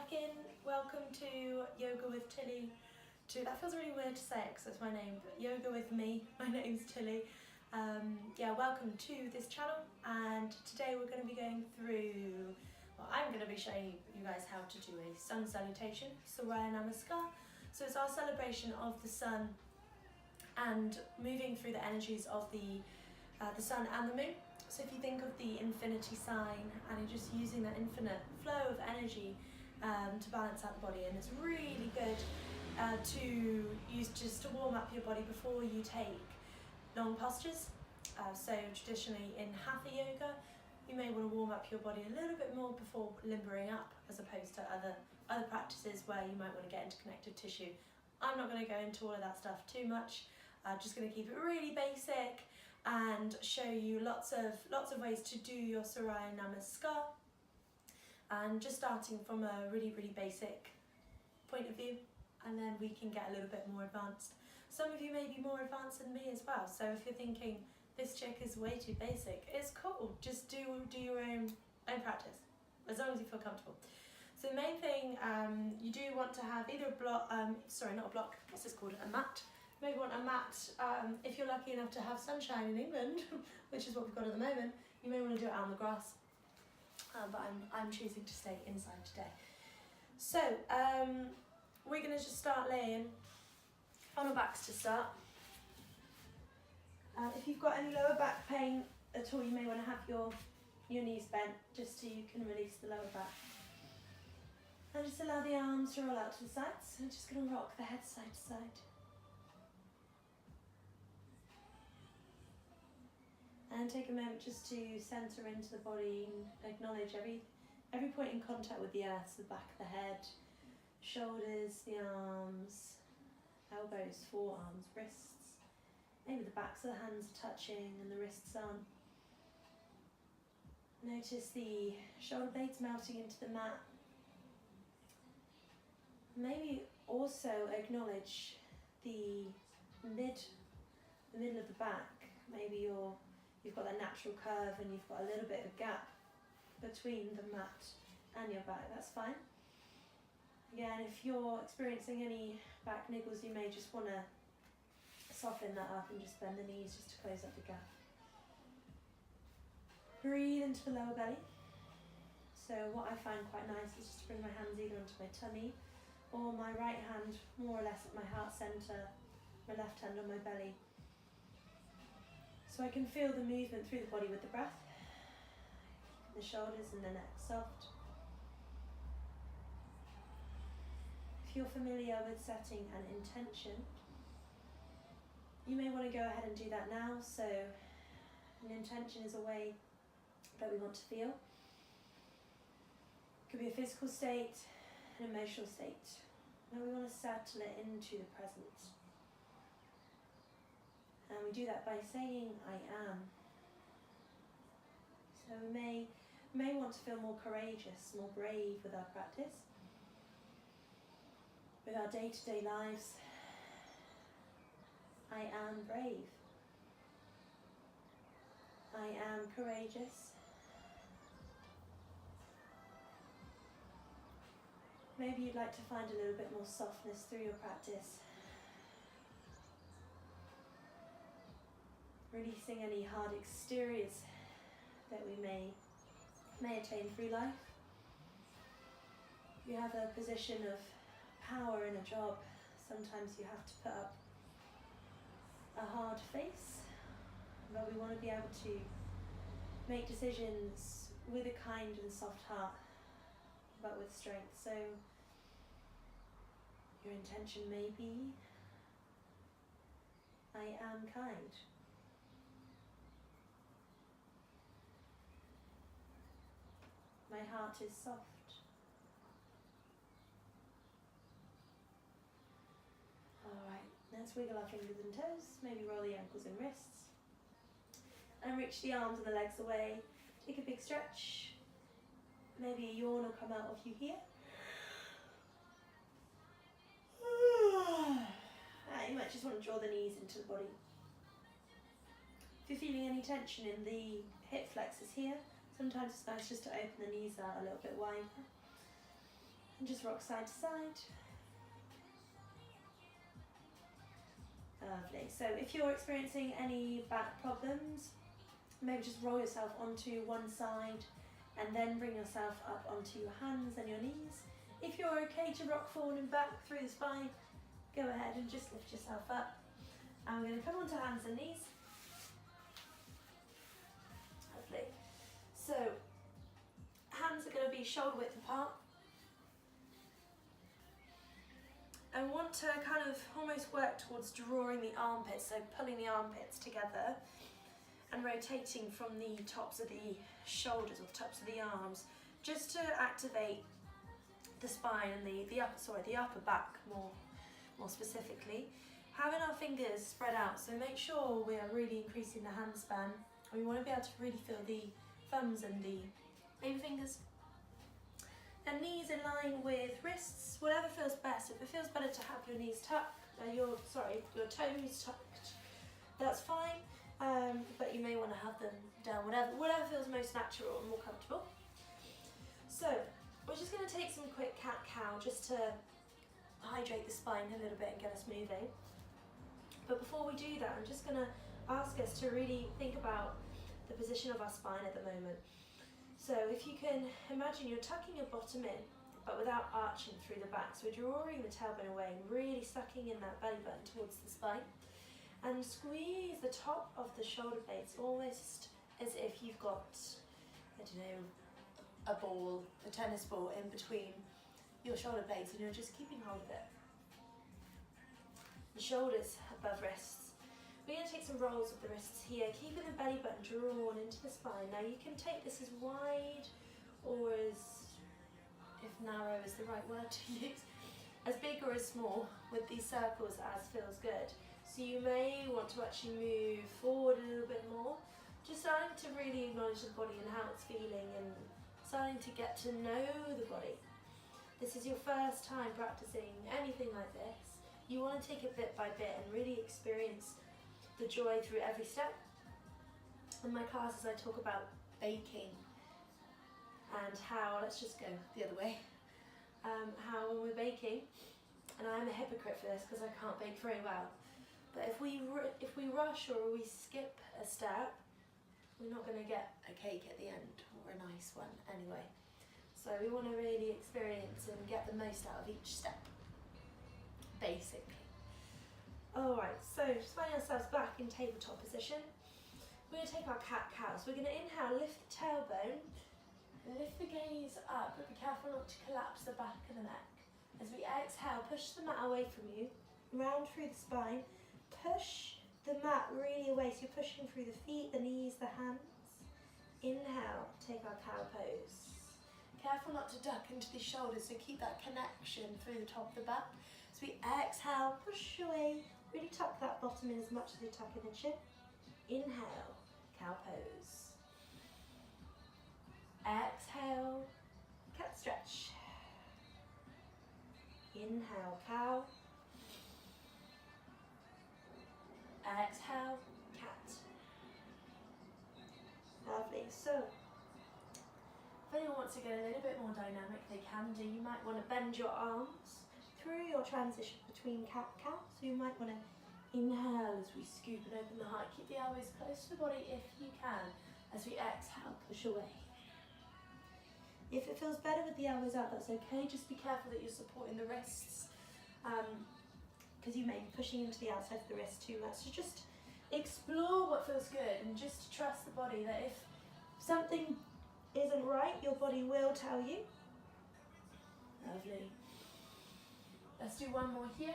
back in. Welcome to Yoga with Tilly. That feels really weird to say it because that's my name, but Yoga with me. My name's Tilly. Welcome to this channel, and today we're going to be going through, I'm going to be showing you guys how to do a sun salutation, SURAYA NAMASKAR. So it's our celebration of the sun and moving through the energies of the sun and the moon. So if you think of the infinity sign and you're just using that infinite flow of energy to balance out the body, and it's really good to use just to warm up your body before you take long postures. So traditionally in Hatha yoga, you may want to warm up your body a little bit more before limbering up, as opposed to other practices where you might want to get into connective tissue. I'm not going to go into all of that stuff too much. Just going to keep it really basic and show you lots of ways to do your SURAYA NAMASKAR, and just starting from a really basic point of view, and then we can get a little bit more advanced. Some of you may be more advanced than me as well, so if you're thinking this chick is way too basic, it's cool. Just do your own practice, as long as you feel comfortable. So the main thing, you do want to have either a block, not a block, what's this called, a mat. You may want a mat, if you're lucky enough to have sunshine in England, which is what we've got at the moment, you may want to do it out on the grass, but I'm choosing to stay inside today. So we're going to just start laying on our backs to start. If you've got any lower back pain at all, you may want to have your knees bent just so you can release the lower back. And just allow the arms to roll out to the sides. I'm just going to rock the head side to side. And take a moment just to centre into the body and acknowledge every point in contact with the earth, so the back of the head, shoulders, the arms, elbows, forearms, wrists. Maybe the backs of the hands are touching and the wrists aren't. Notice the shoulder blades melting into the mat. Maybe also acknowledge the middle of the back. Maybe you've got that natural curve and you've got a little bit of gap between the mat and your back. That's fine. Again, if you're experiencing any back niggles, you may just want to soften that up and just bend the knees just to close up the gap. Breathe into the lower belly. So what I find quite nice is just to bring my hands either onto my tummy or my right hand more or less at my heart centre, my left hand on my belly. So I can feel the movement through the body with the breath, the shoulders and the neck soft. If you're familiar with setting an intention, you may want to go ahead and do that now. So an intention is a way that we want to feel. It could be a physical state, an emotional state, and we want to settle it into the present. And we do that by saying, I am. So we may want to feel more courageous, more brave with our practice, with our day-to-day lives. I am brave. I am courageous. Maybe you'd like to find a little bit more softness through your practice. Releasing any hard exteriors that we may attain through life. If you have a position of power in a job, sometimes you have to put up a hard face, but we want to be able to make decisions with a kind and soft heart, but with strength. So your intention may be, I am kind. My heart is soft. Alright, let's wiggle our fingers and toes, maybe roll the ankles and wrists. And reach the arms and the legs away. Take a big stretch. Maybe a yawn will come out of you here. You might just want to draw the knees into the body. If you're feeling any tension in the hip flexors here, sometimes it's nice just to open the knees out a little bit wider. And just rock side to side. Lovely. So if you're experiencing any back problems, maybe just roll yourself onto one side and then bring yourself up onto your hands and your knees. If you're okay to rock forward and back through the spine, go ahead and just lift yourself up. And we're going to come onto hands and knees. Lovely. So hands are going to be shoulder width apart. I want to kind of almost work towards drawing the armpits, so pulling the armpits together and rotating from the tops of the shoulders or the tops of the arms, just to activate the spine and the upper back more specifically. Having our fingers spread out, so make sure we are really increasing the hand span. We want to be able to really feel the thumbs and the baby fingers. And knees in line with wrists, whatever feels best. If it feels better to have your knees tucked, your toes tucked, that's fine. But you may want to have them down, whatever feels most natural and more comfortable. So we're just going to take some quick cat-cow just to hydrate the spine a little bit and get us moving. But before we do that, I'm just going to ask us to really think about the position of our spine at the moment. So if you can imagine you're tucking your bottom in, but without arching through the back. So we're drawing the tailbone away and really sucking in that belly button towards the spine. And squeeze the top of the shoulder blades, almost as if you've got, I don't know, a ball, a tennis ball in between your shoulder blades, and you're just keeping hold of it. The shoulders above wrists. We're going to take some rolls of the wrists here, keeping the belly button drawn into the spine. Now you can take this as wide or as, if narrow is the right word to use, as big or as small with these circles as feels good. So you may want to actually move forward a little bit more, just starting to really acknowledge the body and how it's feeling and starting to get to know the body. This is your first time practicing anything like this. You want to take it bit by bit and really experience the joy through every step. In my classes I talk about baking and how, let's just go the other way, how when we're baking, and I'm a hypocrite for this because I can't bake very well, but if we rush or we skip a step, we're not going to get a cake at the end, or a nice one anyway. So we want to really experience and get the most out of each step, basically. Alright, so just finding ourselves back in tabletop position. We're going to take our cat-cow. So we're going to inhale, lift the tailbone, lift the gaze up, but be careful not to collapse the back of the neck. As we exhale, push the mat away from you, round through the spine, push the mat really away, so you're pushing through the feet, the knees, the hands. Inhale, take our cow pose. Careful not to duck into the shoulders, so keep that connection through the top of the back. So we exhale, push away, really tuck that bottom in as much as you tuck in the chin. Inhale, cow pose. Exhale, cat stretch. Inhale, cow. Exhale, cat. Lovely. So, if anyone wants to get a little bit more dynamic, they can do. You might want to bend your arms through your transition between cat-cow. So you might want to inhale as we scoop and open the heart. Keep the elbows close to the body if you can. As we exhale, push away. If it feels better with the elbows out, that's okay. Just be careful that you're supporting the wrists, because you may be pushing into the outside of the wrist too much. So just explore what feels good and just trust the body that if something isn't right, your body will tell you. Lovely. Let's do one more here.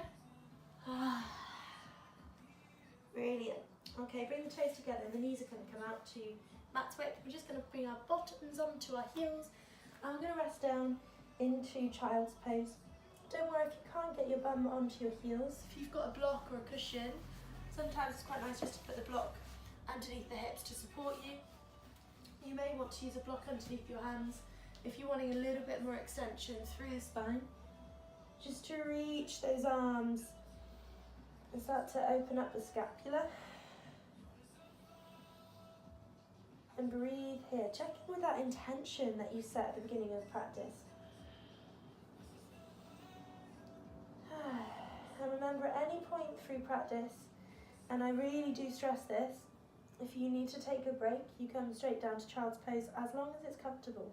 Brilliant. Okay, bring the toes together and the knees are going to come out to mat width. We're just going to bring our bottoms onto our heels. I'm going to rest down into child's pose. Don't worry if you can't get your bum onto your heels. If you've got a block or a cushion, sometimes it's quite nice just to put the block underneath the hips to support you. You may want to use a block underneath your hands if you're wanting a little bit more extension through the spine. Just to reach those arms and start to open up the scapula. And breathe here. Check in with that intention that you set at the beginning of practice. remember at any point through practice, and I really do stress this, if you need to take a break, you come straight down to child's pose as long as it's comfortable.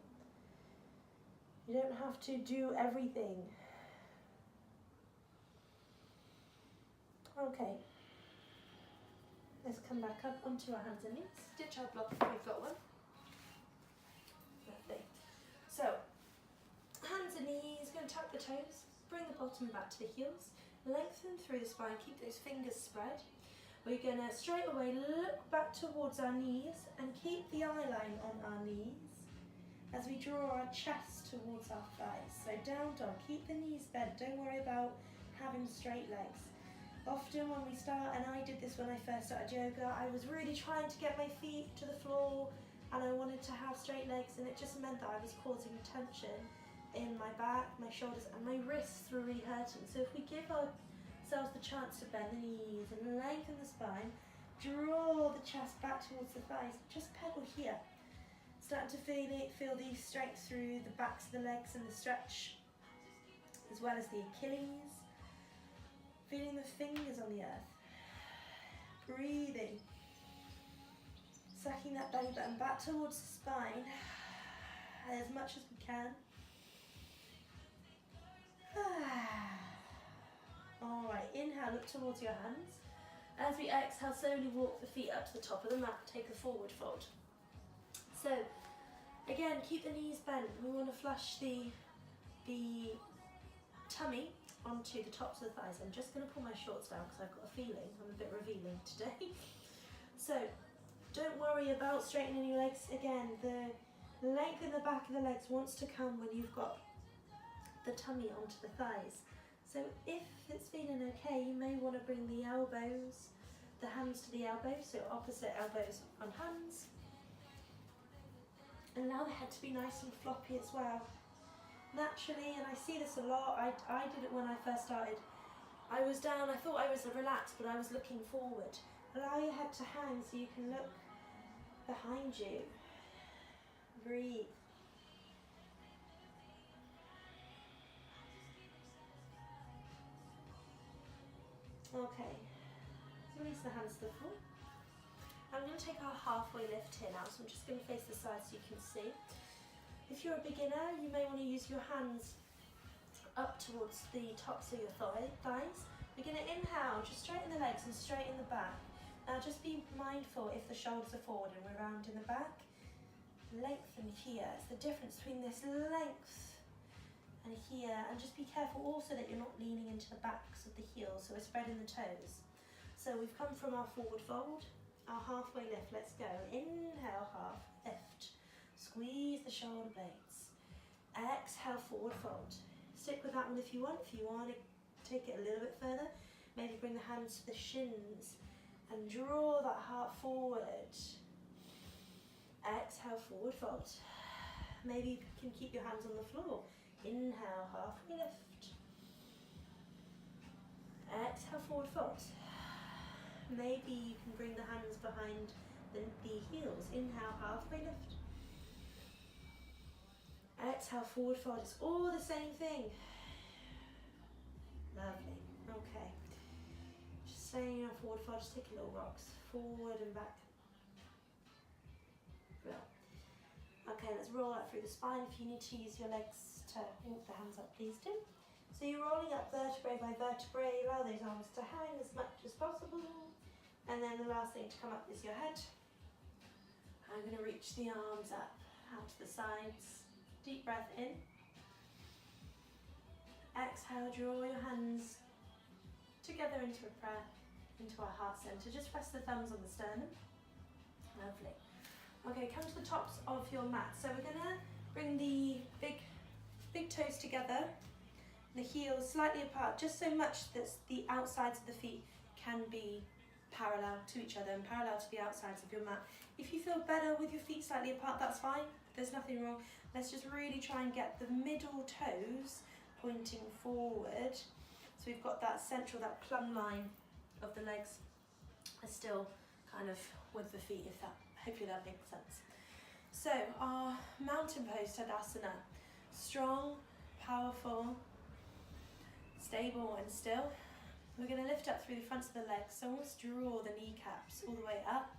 You don't have to do everything. Okay. Let's come back up onto our hands and knees. Stitch our block if we've got one. Lovely. So, hands and knees, going to tuck the toes, bring the bottom back to the heels, lengthen through the spine, keep those fingers spread. We're going to straight away look back towards our knees and keep the eye line on our knees as we draw our chest towards our thighs. So down dog, keep the knees bent, don't worry about having straight legs. Often when we start, and I did this when I first started yoga, I was really trying to get my feet to the floor and I wanted to have straight legs, and it just meant that I was causing tension in my back, my shoulders and my wrists were really hurting. So if we give ourselves the chance to bend the knees and lengthen the spine, draw the chest back towards the thighs, just pedal here. Start to feel the strength through the backs of the legs and the stretch, as well as the Achilles. Feeling the fingers on the earth. Breathing. Sucking that belly button back towards the spine as much as we can. Alright, inhale, look towards your hands. As we exhale, slowly walk the feet up to the top of the mat, take a forward fold. So, again, keep the knees bent. We want to flush the tummy onto the tops of the thighs. I'm just going to pull my shorts down because I've got a feeling I'm a bit revealing today. So, don't worry about straightening your legs. Again, the length in the back of the legs wants to come when you've got the tummy onto the thighs. So if it's feeling okay, you may want to bring the elbows, the hands to the elbows, so opposite elbows on hands. And allow the head to be nice and floppy as well. Naturally, and I see this a lot, I did it when I first started. I was down, I thought I was relaxed, but I was looking forward. Allow your head to hang so you can look behind you. Breathe. Okay, so release the hands to the floor. I'm going to take our halfway lift here now, so I'm just going to face the side so you can see. If you're a beginner, you may want to use your hands up towards the tops of your thighs. We're going to inhale, just straighten the legs and straighten the back. Now just be mindful if the shoulders are forward and we're round in the back. Lengthen here. It's the difference between this length and here. And just be careful also that you're not leaning into the backs of the heels, so we're spreading the toes. So we've come from our forward fold, our halfway lift. Let's go. Inhale, half lift. Squeeze the shoulder blades. Exhale, forward fold. Stick with that one if you want. If you want to take it a little bit further, maybe bring the hands to the shins and draw that heart forward. Exhale, forward fold. Maybe you can keep your hands on the floor. Inhale, halfway lift. Exhale, forward fold. Maybe you can bring the hands behind the heels. Inhale, halfway lift. Exhale, forward fold. It's all the same thing. Lovely. Okay. Just staying in our forward fold. Just take a little rocks. Forward and back. Real. Okay, let's roll out through the spine. If you need to use your legs to walk the hands up, please do. So you're rolling up vertebrae by vertebrae. Allow those arms to hang as much as possible. And then the last thing to come up is your head. I'm going to reach the arms up, out to the sides. Deep breath in. Exhale, draw your hands together into a prayer, into our heart center. Just press the thumbs on the sternum. Lovely. Okay, come to the tops of your mat. So we're going to bring the big toes together, the heels slightly apart, just so much that the outsides of the feet can be parallel to each other and parallel to the outsides of your mat. If you feel better with your feet slightly apart, that's fine. There's nothing wrong. Let's just really try and get the middle toes pointing forward. So we've got that central, that plumb line of the legs are still kind of with the feet, if that, hopefully that makes sense. So our mountain pose, Tadasana, strong, powerful, stable and still. We're going to lift up through the fronts of the legs, so almost draw the kneecaps all the way up,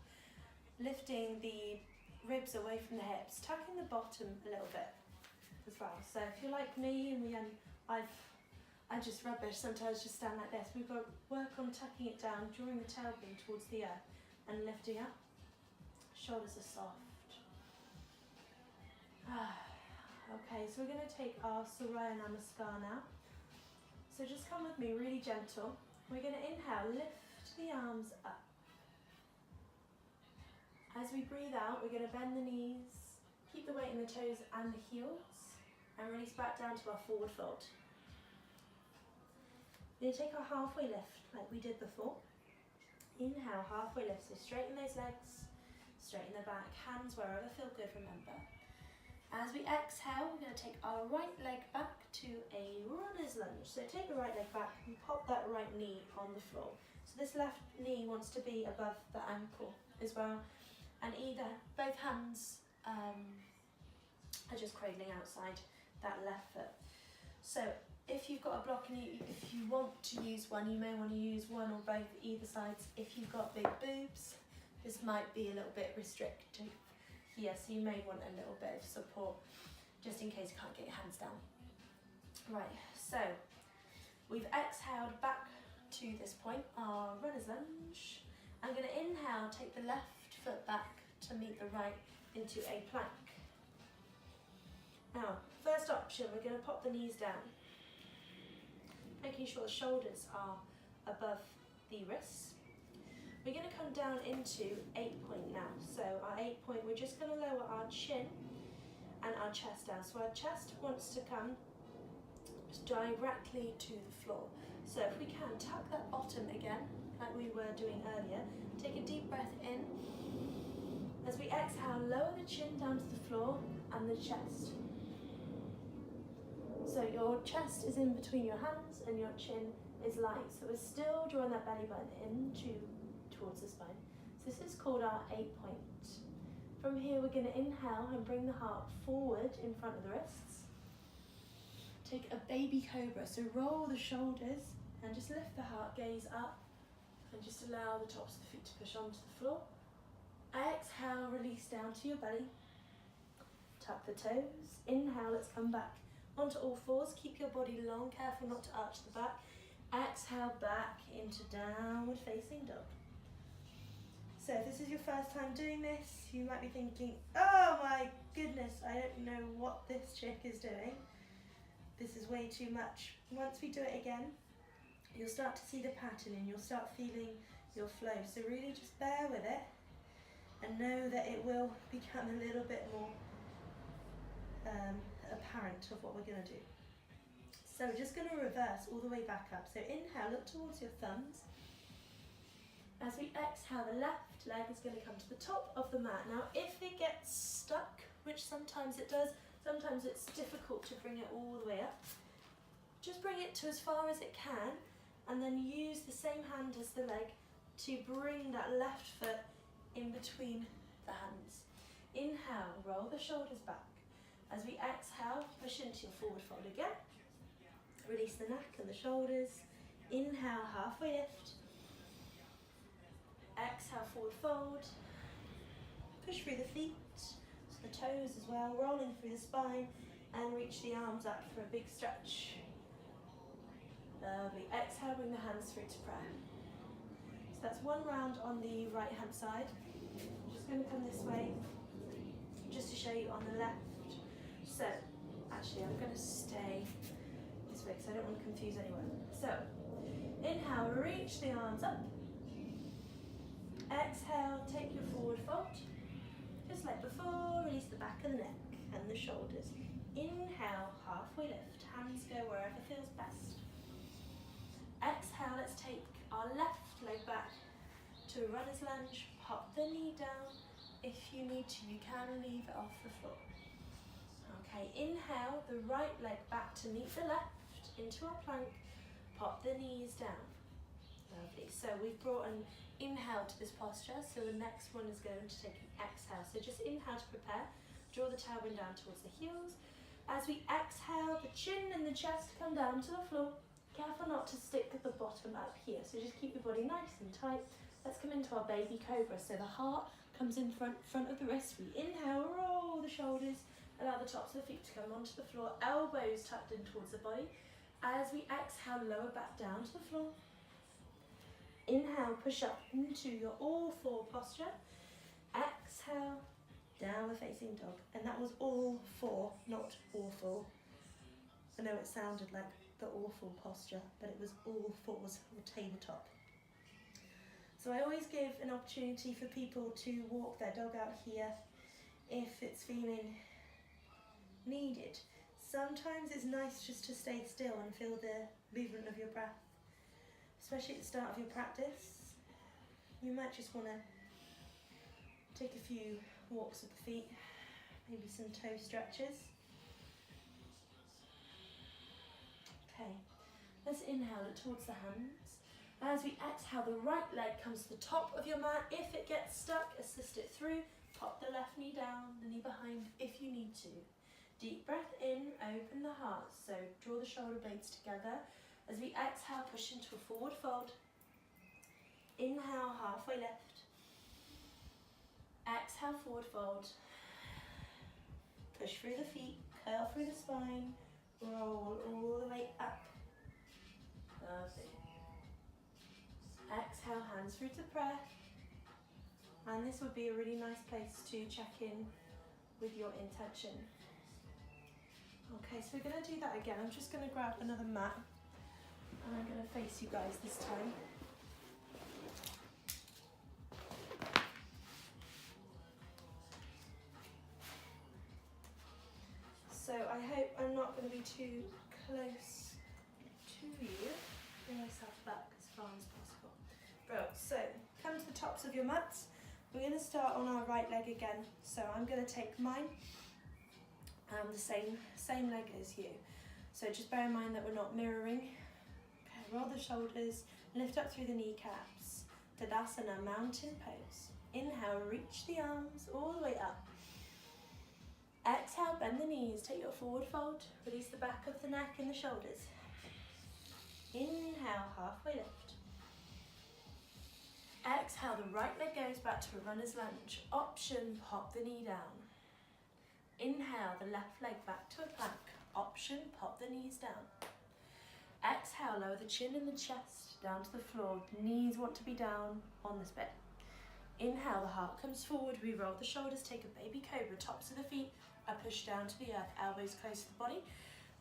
lifting the ribs away from the hips, tucking the bottom a little bit as well. So if you're like me and I'm just rubbish, sometimes just stand like this. We've got to work on tucking it down, drawing the tailbone towards the earth and lifting up. Shoulders are soft. Okay, so we're going to take our SURAYA NAMASKAR now. So just come with me, really gentle. We're going to inhale, lift the arms up. As we breathe out, we're going to bend the knees, keep the weight in the toes and the heels, and release back down to our forward fold. We're going to take our halfway lift like we did before. Inhale, halfway lift, so straighten those legs, straighten the back, hands wherever feel good, remember. As we exhale, we're going to take our right leg back to a runner's lunge. So take the right leg back and pop that right knee on the floor. So this left knee wants to be above the ankle as well. And both hands are just cradling outside that left foot. So if you've got a block and if you want to use one, you may want to use one or both either sides. If you've got big boobs, this might be a little bit restrictive. So you may want a little bit of support just in case you can't get your hands down. Right, so we've exhaled back to this point, our runner's lunge. I'm going to inhale, take the left foot back to meet the right into a plank. Now, first option, we're going to pop the knees down, making sure the shoulders are above the wrists. We're going to come down into 8-point now. So our 8-point, we're just going to lower our chin and our chest down. So our chest wants to come directly to the floor. So if we can, tuck that bottom again, like we were doing earlier. Take a deep breath in. As we exhale, lower the chin down to the floor and the chest. So your chest is in between your hands and your chin is light. So we're still drawing that belly button towards the spine. So this is called our 8-point. From here we're going to inhale and bring the heart forward in front of the wrists. Take a baby cobra, so roll the shoulders and just lift the heart, gaze up and just allow the tops of the feet to push onto the floor. Exhale, release down to your belly. Tuck the toes. Inhale, let's come back onto all fours. Keep your body long, careful not to arch the back. Exhale back into downward facing dog. So if this is your first time doing this, you might be thinking, oh my goodness, I don't know what this chick is doing. This is way too much. Once we do it again, you'll start to see the pattern and you'll start feeling your flow. So really just bear with it and know that it will become a little bit more apparent of what we're going to do. So we're just going to reverse all the way back up. So inhale, look towards your thumbs. As we exhale, the left leg is going to come to the top of the mat. Now, if it gets stuck, which sometimes it does, sometimes it's difficult to bring it all the way up, just bring it to as far as it can, and then use the same hand as the leg to bring that left foot in between the hands. Inhale, roll the shoulders back. As we exhale, push into your forward fold again. Release the neck and the shoulders. Inhale, halfway lift. Exhale, forward fold. Push through the feet, so the toes as well, rolling through the spine, and reach the arms up for a big stretch. Lovely. Exhale, bring the hands through to prayer. So that's one round on the right hand side. I'm just going to come this way, just to show you on the left. So, actually I'm going to stay this way because I don't want to confuse anyone. So, inhale, reach the arms up. Exhale, take your forward fold. Just like before, release the back of the neck and the shoulders. Inhale, halfway lift. Hands go wherever feels best. Exhale, let's take our left leg back to a runner's lunge. Pop the knee down. If you need to, you can leave it off the floor. Okay, inhale, the right leg back to meet the left into our plank. Pop the knees down. Lovely. So we've brought an inhale to this posture, so the next one is going to take an exhale. So just inhale to prepare, draw the tailbone down towards the heels. As we exhale, the chin and the chest come down to the floor. Careful not to stick the bottom up here, so just keep your body nice and tight. Let's come into our baby cobra. So the heart comes in front of the wrist. We inhale, roll the shoulders, allow the tops of the feet to come onto the floor, elbows tucked in towards the body. As we exhale, lower back down to the floor. Inhale, push up into your all four posture. Exhale, downward facing dog. And that was all four, not awful. I know it sounded like the awful posture, but it was all fours or tabletop. So I always give an opportunity for people to walk their dog out here if it's feeling needed. Sometimes it's nice just to stay still and feel the movement of your breath, especially at the start of your practice. You might just want to take a few walks of the feet, maybe some toe stretches. Okay, let's inhale it towards the hands. As we exhale, the right leg comes to the top of your mat. If it gets stuck, assist it through. Pop the left knee down, the knee behind if you need to. Deep breath in, open the heart. So draw the shoulder blades together. As we exhale, push into a forward fold. Inhale, halfway lift. Exhale, forward fold. Push through the feet, curl through the spine. Roll all the way up. Lovely. Exhale, hands through to prayer. And this would be a really nice place to check in with your intention. Okay, so we're going to do that again. I'm just going to grab another mat and I'm going to face you guys this time. So I hope I'm not going to be too close to you. Bring myself back as far as possible. Right, so come to the tops of your mats. We're going to start on our right leg again. So I'm going to take mine, the same leg as you. So just bear in mind that we're not mirroring. Okay, roll the shoulders, lift up through the kneecaps. Tadasana, mountain pose. Inhale, reach the arms all the way up. Exhale, bend the knees, take your forward fold, release the back of the neck and the shoulders. Inhale, halfway lift. Exhale, the right leg goes back to a runner's lunge. Option, pop the knee down. Inhale, the left leg back to a plank. Option, pop the knees down. Exhale, lower the chin and the chest down to the floor. Knees want to be down on this bit. Inhale, the heart comes forward. We roll the shoulders, take a baby cobra, tops of the feet, a push down to the earth, elbows close to the body.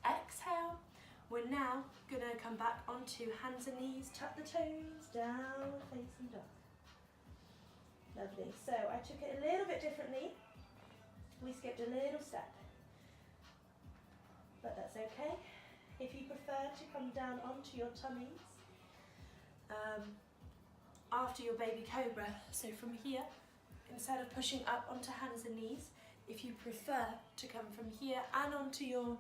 Exhale. We're now going to come back onto hands and knees, tuck the toes, down, facing dog. Lovely. So I took it a little bit differently. We skipped a little step. But that's okay. If you prefer to come down onto your tummies after your baby cobra, so from here, instead of pushing up onto hands and knees, if you prefer to come from here and onto your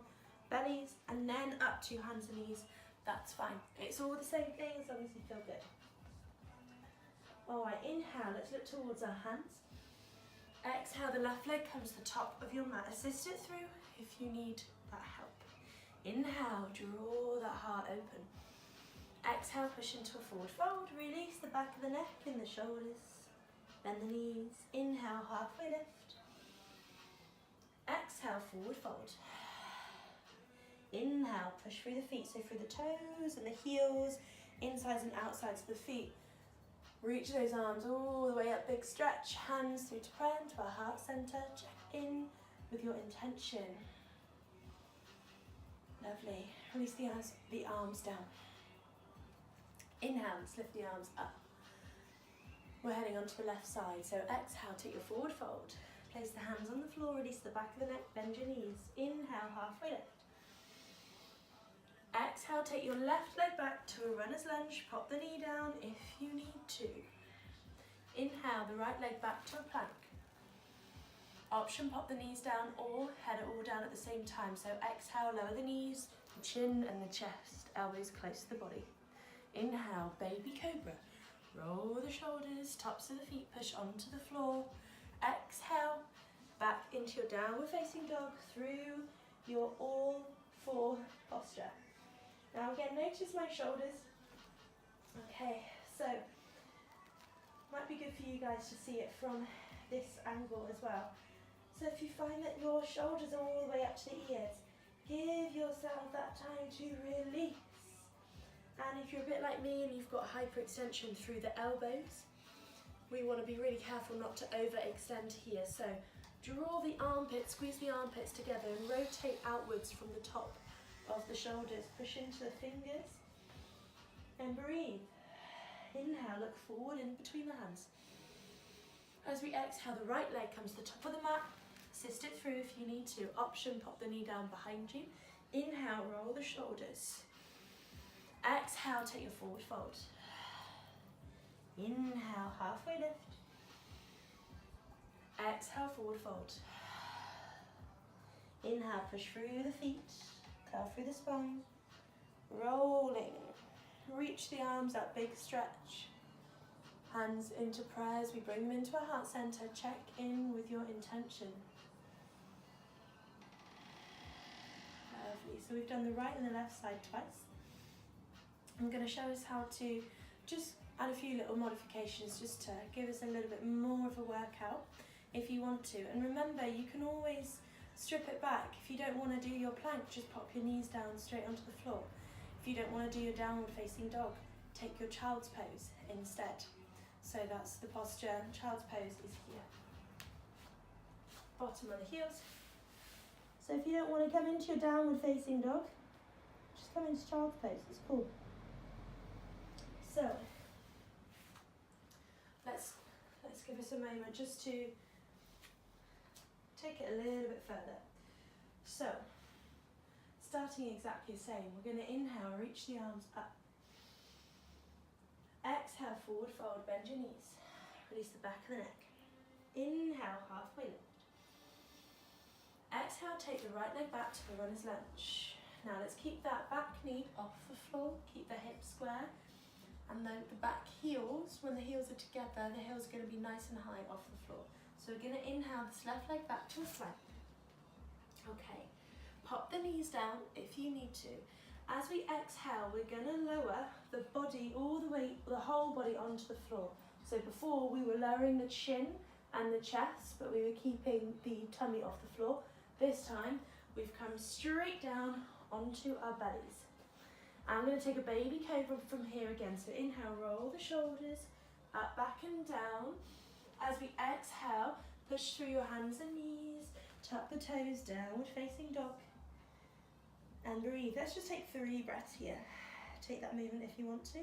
bellies and then up to your hands and knees, that's fine. It's all the same thing as long as you feel good. Alright, inhale, let's look towards our hands. Exhale, the left leg comes to the top of your mat. Assist it through if you need that help. Inhale, draw that heart open. Exhale, push into a forward fold. Release the back of the neck and the shoulders. Bend the knees. Inhale, halfway lift. Exhale, forward fold. Inhale, push through the feet, so through the toes and the heels, insides and outsides of the feet. Reach those arms all the way up, big stretch, hands through to prayer, to our heart center. Check in with your intention. Lovely. Release the arms down. Inhale, let's lift the arms up. We're heading onto the left side, so exhale, take your forward fold. Place the hands on the floor, release the back of the neck, bend your knees. Inhale, halfway lift. Exhale, take your left leg back to a runner's lunge. Pop the knee down if you need to. Inhale, the right leg back to a plank. Option, pop the knees down or head it all down at the same time. So exhale, lower the knees, the chin and the chest, elbows close to the body. Inhale, baby cobra. Roll the shoulders, tops of the feet, push onto the floor. Exhale, back into your downward facing dog through your all four posture. Now again, notice my shoulders. Okay, so might be good for you guys to see it from this angle as well. So if you find that your shoulders are all the way up to the ears, give yourself that time to release. And if you're a bit like me and you've got hyperextension through the elbows, we want to be really careful not to overextend here. So draw the armpits, squeeze the armpits together and rotate outwards from the top of the shoulders. Push into the fingers and breathe. Inhale, look forward in between the hands. As we exhale, the right leg comes to the top of the mat. Assist it through if you need to. Option, pop the knee down behind you. Inhale, roll the shoulders. Exhale, take your forward fold. Inhale, halfway lift. Exhale, forward fold. Inhale, push through the feet, curl through the spine. Rolling. Reach the arms up, big stretch. Hands into prayers, we bring them into our heart center. Check in with your intention. Lovely. So we've done the right and the left side twice. I'm going to show us how to just add a few little modifications just to give us a little bit more of a workout if you want to. And remember, you can always strip it back. If you don't want to do your plank, just pop your knees down straight onto the floor. If you don't want to do your downward facing dog, take your child's pose instead. So that's the posture. Child's pose is here. Bottom of the heels. So if you don't want to come into your downward facing dog, just come into child's pose. It's cool. So let's give us a moment just to take it a little bit further. So starting exactly the same, we're going to inhale, reach the arms up. Exhale, forward fold, bend your knees. Release the back of the neck. Inhale, halfway lift. Exhale, take the right leg back to the runner's lunge. Now let's keep that back knee off the floor, keep the hips square. And then the back heels, when the heels are together, the heels are going to be nice and high off the floor. So we're going to inhale this left leg back to a plank. Okay, pop the knees down if you need to. As we exhale, we're going to lower the body all the way, the whole body onto the floor. So before we were lowering the chin and the chest, but we were keeping the tummy off the floor. This time, we've come straight down onto our bellies. I'm going to take a baby cobra from here again. So inhale, roll the shoulders up, back and down. As we exhale, push through your hands and knees, tuck the toes, downward facing dog. And breathe. Let's just take 3 breaths here. Take that movement if you want to.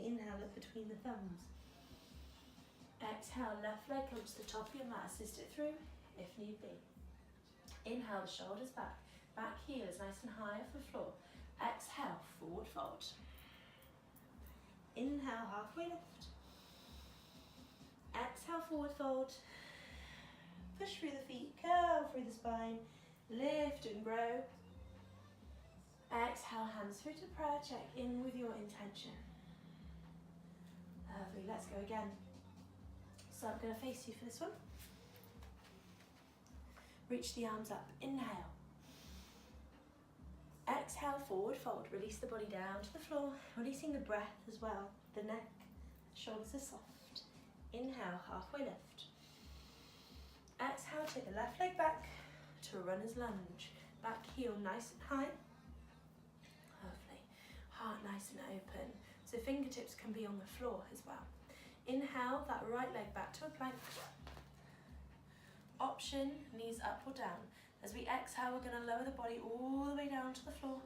Inhale, look between the thumbs. Exhale, left leg comes to the top of your mat. Assist it through if need be. Inhale, the shoulders back. Back heel is nice and high off the floor. Exhale, forward fold. Inhale, halfway lift. Exhale, forward fold. Push through the feet, curl through the spine. Lift and grow. Exhale, hands through to prayer. Check in with your intention. Lovely, let's go again. So I'm going to face you for this one. Reach the arms up, inhale. Exhale, forward fold, release the body down to the floor, releasing the breath as well. The neck, shoulders are soft. Inhale, halfway lift. Exhale, take the left leg back to a runner's lunge. Back heel nice and high. Lovely, heart nice and open. So fingertips can be on the floor as well. Inhale, that right leg back to a plank. Option, knees up or down. As we exhale, we're going to lower the body all the way down to the floor,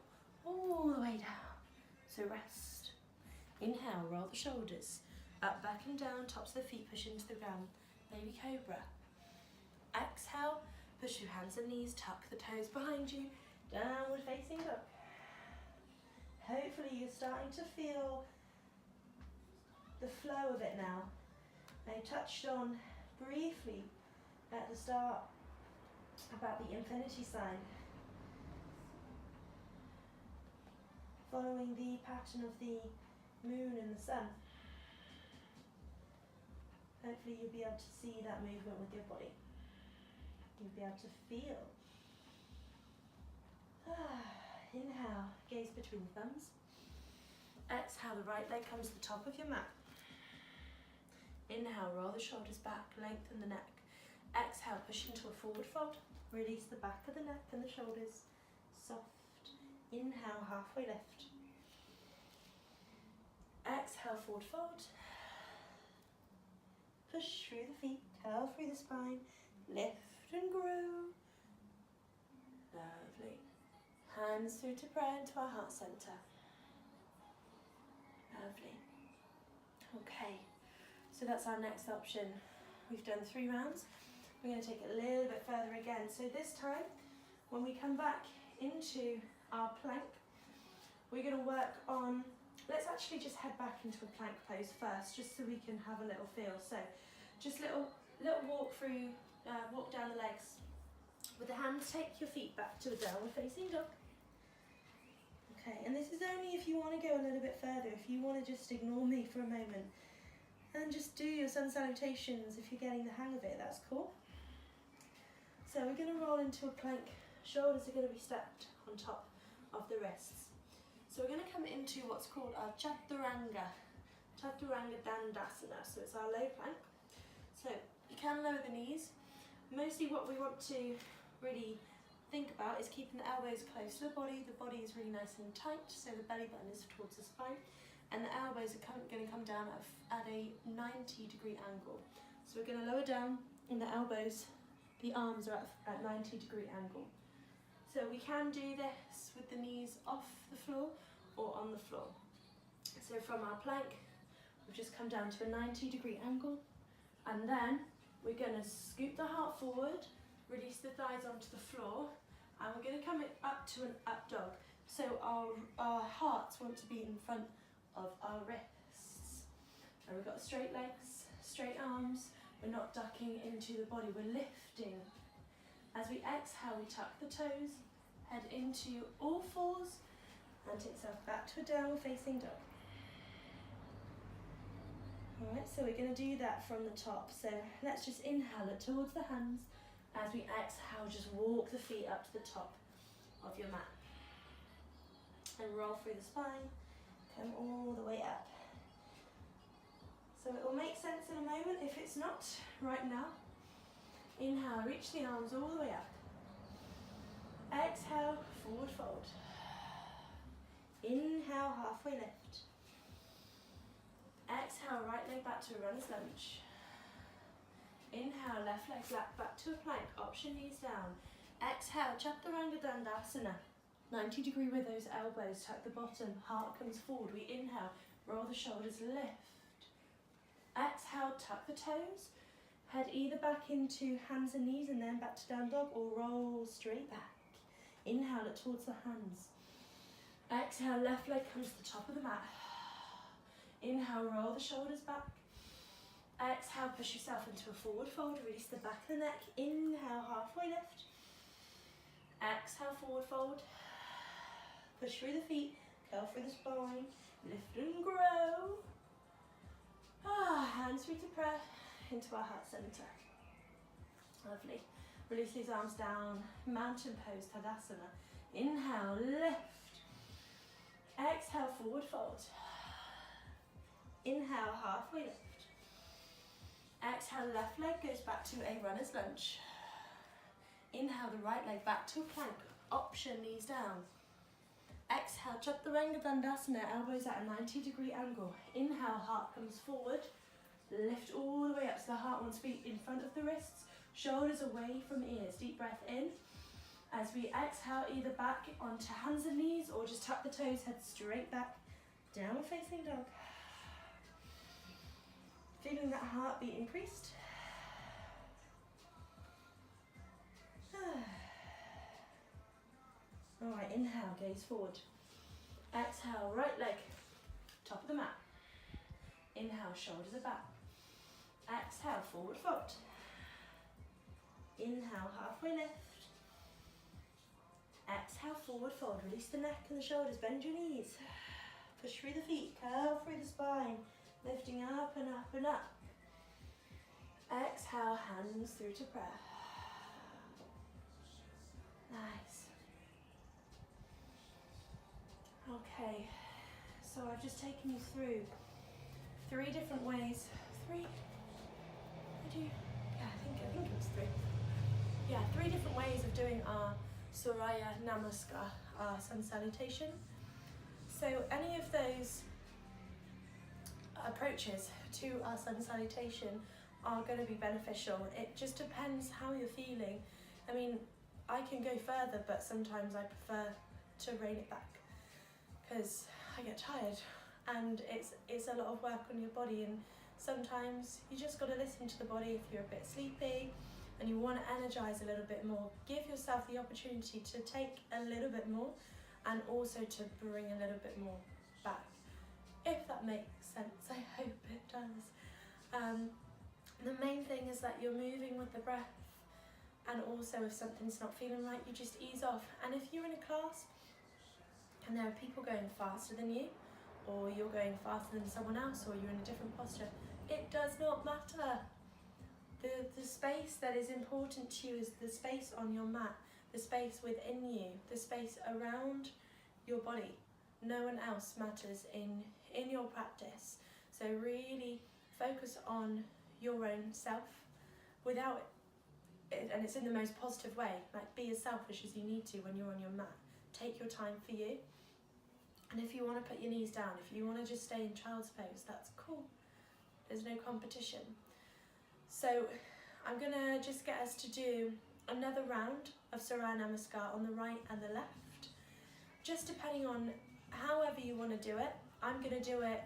all the way down. So rest. Inhale, roll the shoulders. Up, back and down, tops of the feet push into the ground. Baby cobra. Exhale, push your hands and knees, tuck the toes behind you. Downward facing dog. Hopefully you're starting to feel the flow of it now. I touched on briefly at the start about the infinity sign. Following the pattern of the moon in the sun. Hopefully you'll be able to see that movement with your body. You'll be able to feel. Inhale, gaze between the thumbs. Exhale, the right leg comes to the top of your mat. Inhale, roll the shoulders back, lengthen the neck. Exhale, push into a forward fold. Release the back of the neck and the shoulders. Soft. Inhale, halfway lift. Exhale, forward fold. Push through the feet, curl through the spine. Lift and grow. Lovely. Hands through to prayer into our heart center. Lovely. Okay, so that's our next option. We've done 3 rounds. We're going to take it a little bit further again. So this time, when we come back into our plank, we're going to work on, let's actually just head back into a plank pose first, just so we can have a little feel. So just little walk through, walk down the legs. With the hands, take your feet back to a downward facing dog. Okay, and this is only if you want to go a little bit further, if you want to just ignore me for a moment and just do your sun salutations. If you're getting the hang of it, that's cool. So we're going to roll into a plank. Shoulders are going to be stacked on top of the wrists. So we're going to come into what's called our Chaturanga Dandasana. So it's our low plank. So you can lower the knees. Mostly what we want to really think about is keeping the elbows close to the body. The body is really nice and tight, so the belly button is towards the spine, and the elbows are going to come down at a 90-degree angle. So we're going to lower down, and the elbows, the arms are at 90-degree angle. So we can do this with the knees off the floor or on the floor. So from our plank, we've just come down to a 90-degree angle, and then we're going to scoop the heart forward, release the thighs onto the floor, and we're going to come up to an up dog. So our hearts want to be in front of our wrists. And we've got straight legs, straight arms. We're not ducking into the body, we're lifting. As we exhale, we tuck the toes, head into all fours, and take yourself back to a downward facing dog. Alright, so we're going to do that from the top. So let's just inhale it towards the hands. As we exhale, just walk the feet up to the top of your mat. And roll through the spine, come all the way up. So it will make sense in a moment. If it's not, right now, inhale, reach the arms all the way up. Exhale, forward fold. Inhale, halfway lift. Exhale, right leg back to a runner's lunge. Inhale, left leg flat back to a plank, option knees down. Exhale, Chaturanga Dandasana. 90-degree with those elbows, tuck the bottom, heart comes forward. We inhale, roll the shoulders, lift. Exhale, tuck the toes. Head either back into hands and knees and then back to down dog, or roll straight back. Inhale it towards the hands. Exhale, left leg comes to the top of the mat. Inhale, roll the shoulders back. Exhale, push yourself into a forward fold, release the back of the neck. Inhale, halfway lift. Exhale, forward fold. Push through the feet, curl through the spine, lift and grow. Hands through to prayer, into our heart center. Lovely. Release these arms down, mountain pose, Tadasana. Inhale, lift. Exhale, forward fold. Inhale, halfway lift. Exhale, left leg goes back to a runner's lunge. Inhale, the right leg back to a plank, option knees down. Exhale, Chaturanga Dandasana, elbows at a 90-degree angle. Inhale, heart comes forward, lift all the way up so the heart wants to be in front of the wrists, shoulders away from ears. Deep breath in. As we exhale, either back onto hands and knees or just tuck the toes, head straight back, downward facing dog. Feeling that heartbeat increased. Alright, inhale, gaze forward. Exhale, right leg, top of the mat. Inhale, shoulders are back. Exhale, forward fold. Inhale, halfway lift. Exhale, forward fold. Release the neck and the shoulders, bend your knees. Push through the feet, curl through the spine, lifting up and up and up. Exhale, hands through to prayer. Nice. Okay, so I've just taken you through 3 different ways. 3? I think it was 3. Yeah, 3 different ways of doing our SURAYA, NAMASKAR, our sun salutation. So any of those approaches to our sun salutation are going to be beneficial. It just depends how you're feeling. I mean, I can go further, but sometimes I prefer to rein it back because I get tired and it's a lot of work on your body, and sometimes you just got to listen to the body. If you're a bit sleepy and you want to energize a little bit more, give yourself the opportunity to take a little bit more and also to bring a little bit more back, if that makes sense. I hope it does. The main thing is that you're moving with the breath, and also if something's not feeling right, you just ease off. And if you're in a class and there are people going faster than you, or you're going faster than someone else, or you're in a different posture, it does not matter. The space that is important to you is the space on your mat, the space within you, the space around your body. No one else matters in your practice. So really focus on your own self without it, and it's in the most positive way. Like, be as selfish as you need to when you're on your mat. Take your time for you. And if you want to put your knees down, if you want to just stay in child's pose, that's cool. There's no competition. So I'm going to just get us to do another round of SURAYA NAMASKAR on the right and the left, just depending on however you want to do it. I'm going to do it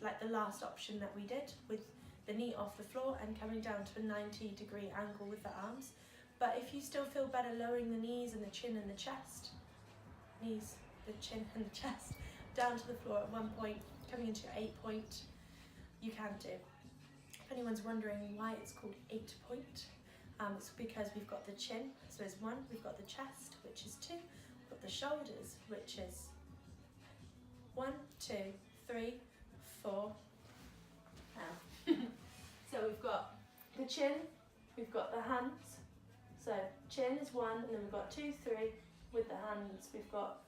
like the last option that we did, with the knee off the floor and coming down to a 90-degree angle with the arms. But if you still feel better lowering the knees and the chin and the chest, knees, the chin and the chest, down to the floor at one point, coming into your 8-point, you can do. If anyone's wondering why it's called 8-point, it's because we've got the chin, so it's 1, we've got the chest, which is 2, we've got the shoulders, which is 1, 2, 3, 4. Now. So we've got the chin, we've got the hands. So chin is 1, and then we've got 2, 3 with the hands. We've got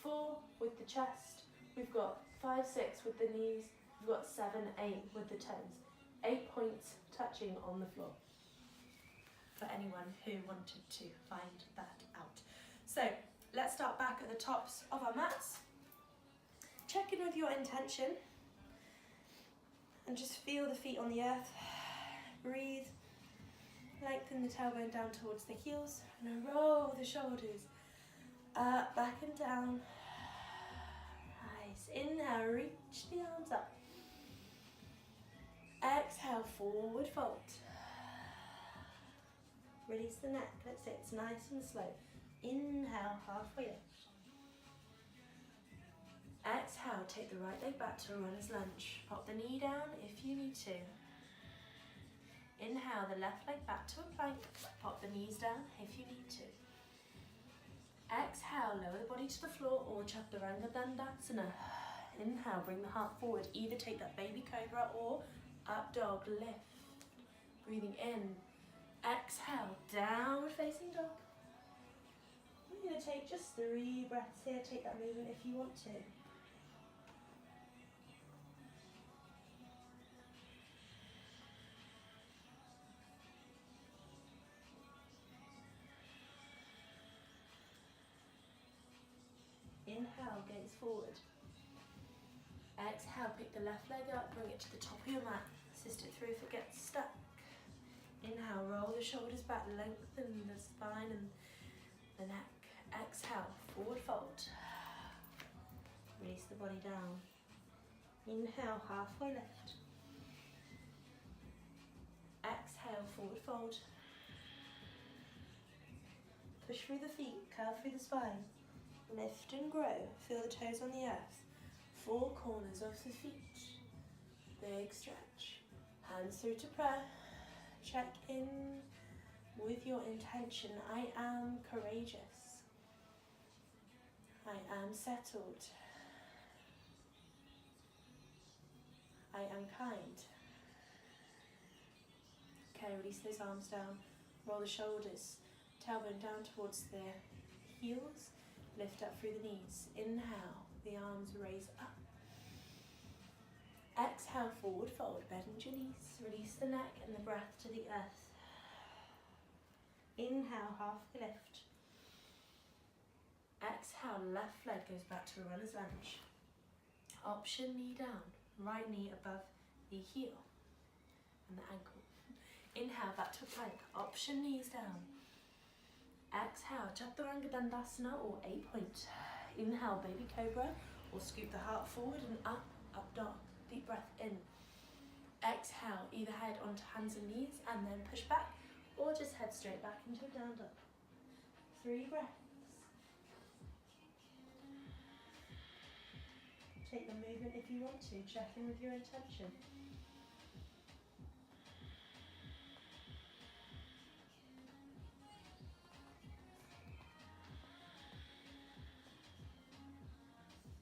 4 with the chest. We've got 5, 6 with the knees. We've got 7, 8 with the toes. 8 points touching on the floor, for anyone who wanted to find that out. So let's start back at the tops of our mats. Check in with your intention and just feel the feet on the earth. Breathe. Lengthen the tailbone down towards the heels and roll the shoulders up, back and down. Nice. Inhale, reach the arms up. Exhale, forward fold. Release the neck. That's it. It's nice and slow. Inhale, halfway lift. Exhale, take the right leg back to a runner's lunge. Pop the knee down if you need to. Inhale, the left leg back to a plank. Pop the knees down if you need to. Exhale, lower the body to the floor or Chaturanga Dandasana. Inhale, bring the heart forward. Either take that baby cobra or up dog, lift. Breathing in. Exhale, downward facing dog. We're going to take just 3 breaths here. Take that movement if you want to. Inhale, gaze forward. Exhale, pick the left leg up, bring it to the top of your mat. Assist it through if it gets stuck. Inhale, roll the shoulders back, lengthen the spine and the neck. Exhale, forward fold. Release the body down. Inhale, halfway lift. Exhale, forward fold. Push through the feet, curl through the spine. Lift and grow. Feel the toes on the earth. 4 corners of the feet. Big stretch. Hands through to prayer. Check in with your intention. I am courageous. I am settled. and kind. Okay, release those arms down, roll the shoulders, tailbone down towards the heels, lift up through the knees. Inhale, the arms raise up. Exhale, forward fold, bend your knees, release the neck and the breath to the earth. Inhale, halfway lift. Exhale, left leg goes back to a runner's lunge. Option knee down, right knee above the heel and the ankle. Inhale, back to plank, option knees down. Exhale, Chaturanga Dandasana or 8-point. Inhale, baby cobra, or scoop the heart forward and up, up dog. Deep breath in. Exhale, either head onto hands and knees and then push back, or just head straight back into a down dog. 3 breaths. Take the movement if you want to, check in with your intention.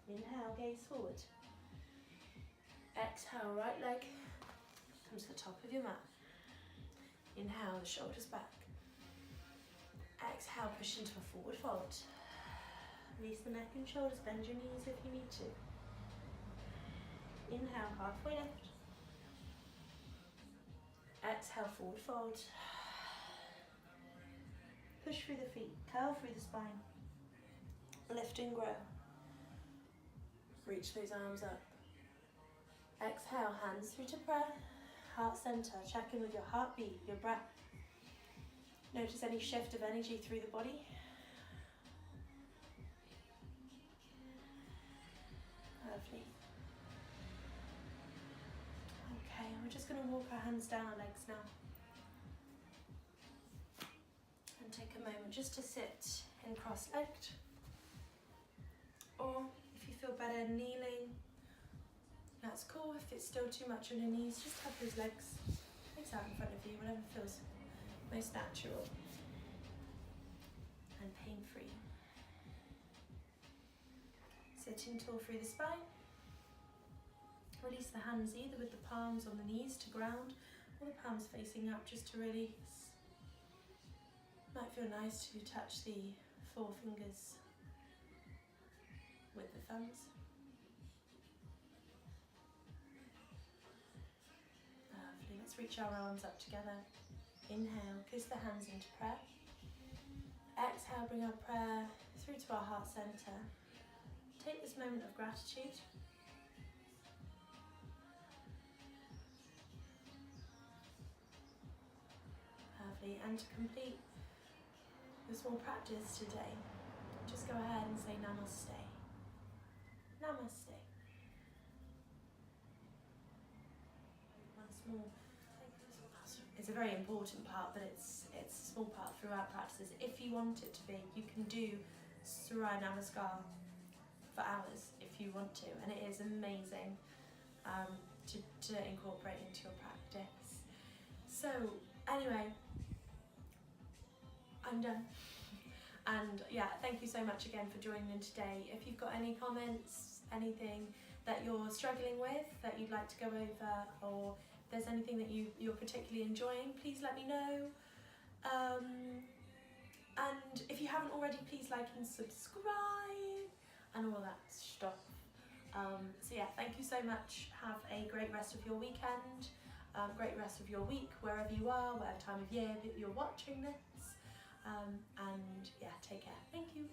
Inhale, gaze forward. Exhale, right leg comes to the top of your mat. Inhale, the shoulders back. Exhale, push into a forward fold. Release the neck and shoulders, bend your knees if you need to. Inhale, halfway lift. Exhale, forward fold. Push through the feet, curl through the spine. Lift and grow. Reach those arms up. Exhale, hands through to prayer. Heart center, check in with your heartbeat, your breath. Notice any shift of energy through the body. Lovely. Okay, we're just going to walk our hands down our legs now. And take a moment just to sit in cross-legged. Or if you feel better kneeling, that's cool. If it's still too much on your knees, just have those legs out in front of you, whatever feels most natural and pain-free. Sitting tall through the spine. Release the hands either with the palms on the knees to ground or the palms facing up just to release. Might feel nice to touch the forefingers with the thumbs. Lovely, let's reach our arms up together. Inhale, kiss the hands into prayer. Exhale, bring our prayer through to our heart center. Take this moment of gratitude. Lovely, and to complete the small practice today, just go ahead and say namaste. Namaste. It's a very important part, but it's a small part throughout practices. If you want it to be, you can do SURAYA NAMASKAR for hours if you want to, and it is amazing to incorporate into your practice. So anyway, I'm done. And yeah, thank you so much again for joining in today. If you've got any comments, anything that you're struggling with that you'd like to go over, or if there's anything that you're particularly enjoying, please let me know. And if you haven't already, please like and subscribe and all that stuff. So yeah, thank you so much. Have a great rest of your weekend, great rest of your week, wherever you are, whatever time of year that you're watching this. And yeah, take care. Thank you.